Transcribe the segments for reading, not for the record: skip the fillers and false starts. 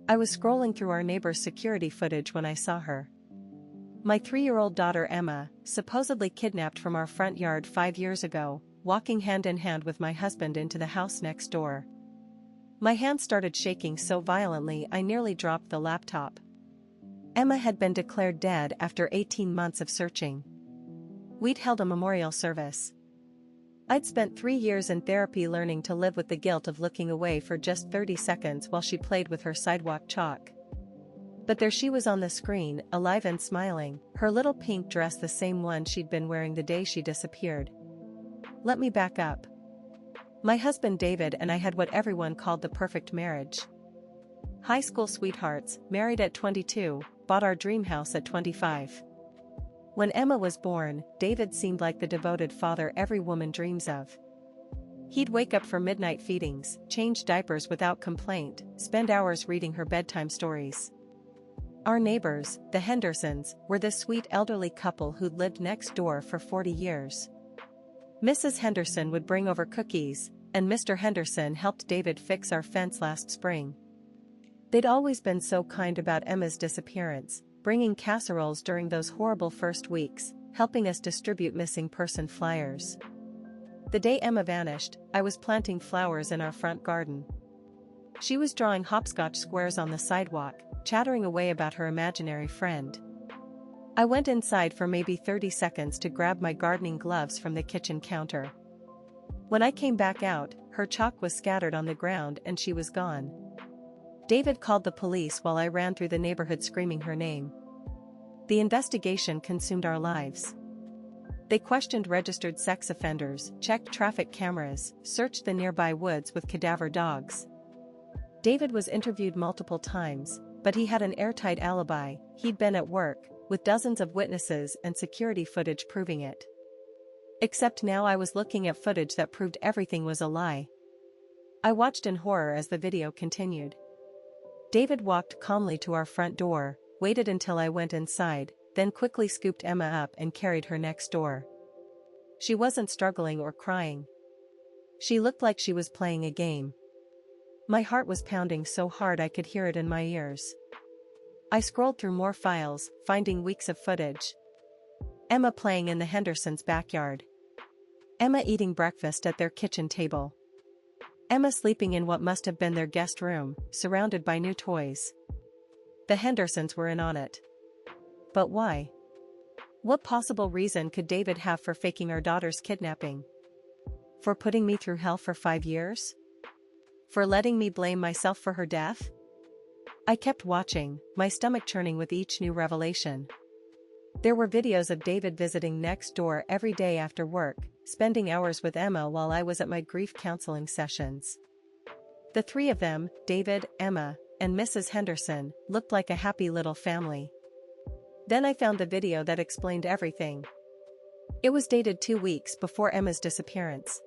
I was scrolling through our neighbor's security footage when I saw her. My 3-year-old daughter Emma, supposedly kidnapped from our front yard 5 years ago, walking hand in hand with my husband into the house next door. My hand started shaking so violently I nearly dropped the laptop. Emma had been declared dead after 18 months of searching. We'd held a memorial service. I'd spent 3 years in therapy learning to live with the guilt of looking away for just 30 seconds while she played with her sidewalk chalk. But there she was on the screen, alive and smiling, her little pink dress the same one she'd been wearing the day she disappeared. Let me back up. My husband David and I had what everyone called the perfect marriage. High school sweethearts, married at 22, bought our dream house at 25. When Emma was born, David seemed like the devoted father every woman dreams of. He'd wake up for midnight feedings, change diapers without complaint, spend hours reading her bedtime stories. Our neighbors, the Hendersons, were this sweet elderly couple who'd lived next door for 40 years. Mrs. Henderson would bring over cookies, and Mr. Henderson helped David fix our fence last spring. They'd always been so kind about Emma's disappearance, bringing casseroles during those horrible first weeks, helping us distribute missing person flyers. The day Emma vanished, I was planting flowers in our front garden. She was drawing hopscotch squares on the sidewalk, chattering away about her imaginary friend. I went inside for maybe 30 seconds to grab my gardening gloves from the kitchen counter. When I came back out, her chalk was scattered on the ground and she was gone. David called the police while I ran through the neighborhood screaming her name. The investigation consumed our lives. They questioned registered sex offenders, checked traffic cameras, searched the nearby woods with cadaver dogs. David was interviewed multiple times, but he had an airtight alibi. He'd been at work, with dozens of witnesses and security footage proving it. Except now I was looking at footage that proved everything was a lie. I watched in horror as the video continued. David walked calmly to our front door, waited until I went inside, then quickly scooped Emma up and carried her next door. She wasn't struggling or crying. She looked like she was playing a game. My heart was pounding so hard I could hear it in my ears. I scrolled through more files, finding weeks of footage. Emma playing in the Hendersons' backyard. Emma eating breakfast at their kitchen table. Emma sleeping in what must have been their guest room, surrounded by new toys. The Hendersons were in on it. But why? What possible reason could David have for faking our daughter's kidnapping? For putting me through hell for 5 years? For letting me blame myself for her death? I kept watching, my stomach churning with each new revelation. There were videos of David visiting next door every day after work, spending hours with Emma while I was at my grief counseling sessions. The three of them, David, Emma, and Mrs. Henderson, looked like a happy little family. Then I found the video that explained everything. It was dated 2 weeks before Emma's disappearance.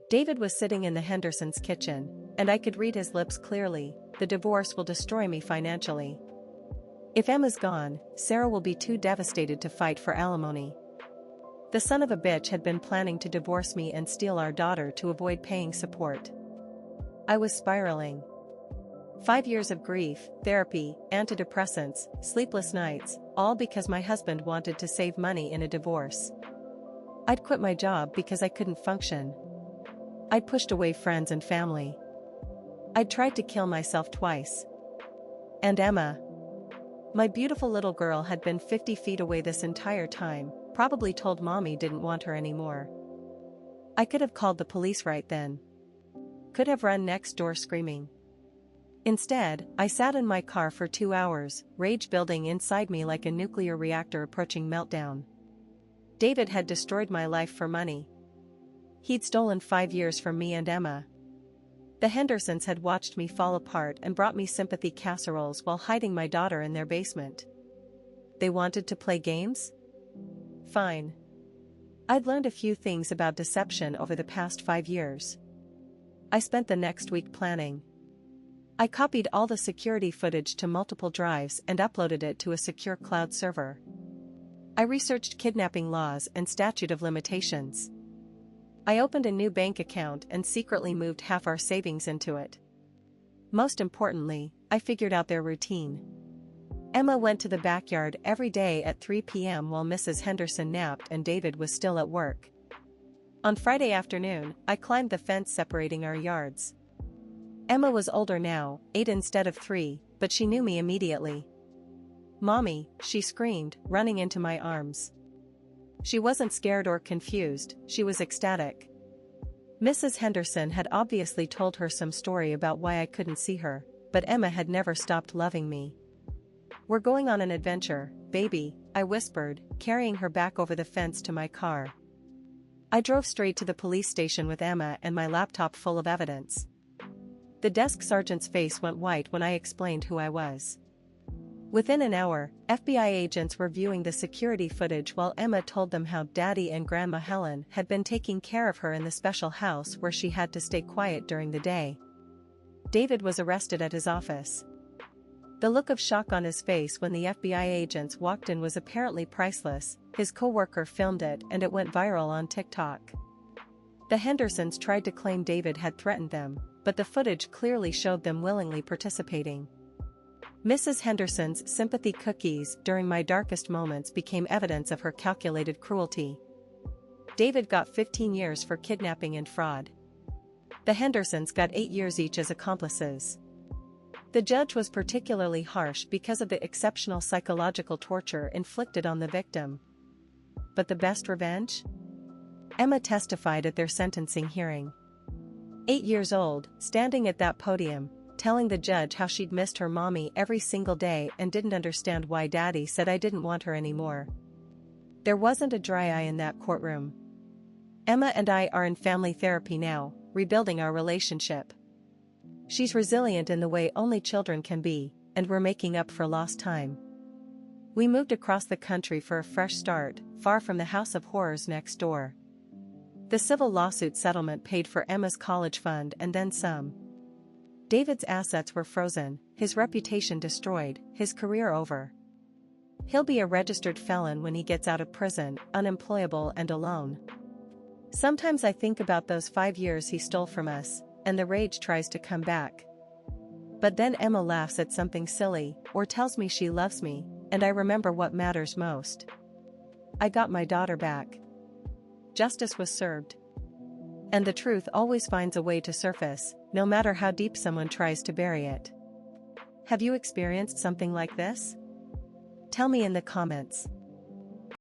David was sitting in the Hendersons' kitchen, and I could read his lips clearly. The divorce will destroy me financially. If Emma's gone, Sarah will be too devastated to fight for alimony. The son of a bitch had been planning to divorce me and steal our daughter to avoid paying support. I was spiraling. 5 years of grief, therapy, antidepressants, sleepless nights, all because my husband wanted to save money in a divorce. I'd quit my job because I couldn't function. I'd pushed away friends and family. I'd tried to kill myself twice. And Emma, my beautiful little girl, had been 50 feet away this entire time, probably told mommy didn't want her anymore. I could have called the police right then. Could have run next door screaming. Instead, I sat in my car for 2 hours, rage building inside me like a nuclear reactor approaching meltdown. David had destroyed my life for money. He'd stolen 5 years from me and Emma. The Hendersons had watched me fall apart and brought me sympathy casseroles while hiding my daughter in their basement. They wanted to play games? Fine. I'd learned a few things about deception over the past 5 years. I spent the next week planning. I copied all the security footage to multiple drives and uploaded it to a secure cloud server. I researched kidnapping laws and statute of limitations. I opened a new bank account and secretly moved half our savings into it. Most importantly, I figured out their routine. Emma went to the backyard every day at 3 p.m. while Mrs. Henderson napped and David was still at work. On Friday afternoon, I climbed the fence separating our yards. Emma was older now, 8 instead of 3, but she knew me immediately. "Mommy," she screamed, running into my arms. She wasn't scared or confused, she was ecstatic. Mrs. Henderson had obviously told her some story about why I couldn't see her, but Emma had never stopped loving me. "We're going on an adventure, baby," I whispered, carrying her back over the fence to my car. I drove straight to the police station with Emma and my laptop full of evidence. The desk sergeant's face went white when I explained who I was. Within an hour, FBI agents were viewing the security footage while Emma told them how Daddy and Grandma Helen had been taking care of her in the special house where she had to stay quiet during the day. David was arrested at his office. The look of shock on his face when the FBI agents walked in was apparently priceless. His co-worker filmed it and it went viral on TikTok. The Hendersons tried to claim David had threatened them, but the footage clearly showed them willingly participating. Mrs. Henderson's sympathy cookies during my darkest moments became evidence of her calculated cruelty. David got 15 years for kidnapping and fraud. The Hendersons got 8 years each as accomplices. The judge was particularly harsh because of the exceptional psychological torture inflicted on the victim. But the best revenge? Emma testified at their sentencing hearing. 8 years old, standing at that podium, telling the judge how she'd missed her mommy every single day and didn't understand why Daddy said I didn't want her anymore. There wasn't a dry eye in that courtroom. Emma and I are in family therapy now, rebuilding our relationship. She's resilient in the way only children can be, and we're making up for lost time. We moved across the country for a fresh start, far from the house of horrors next door. The civil lawsuit settlement paid for Emma's college fund and then some. David's assets were frozen, his reputation destroyed, his career over. He'll be a registered felon when he gets out of prison, unemployable and alone. Sometimes I think about those 5 years he stole from us, and the rage tries to come back. But then Emma laughs at something silly, or tells me she loves me, and I remember what matters most. I got my daughter back. Justice was served. And the truth always finds a way to surface, no matter how deep someone tries to bury it. Have you experienced something like this? Tell me in the comments.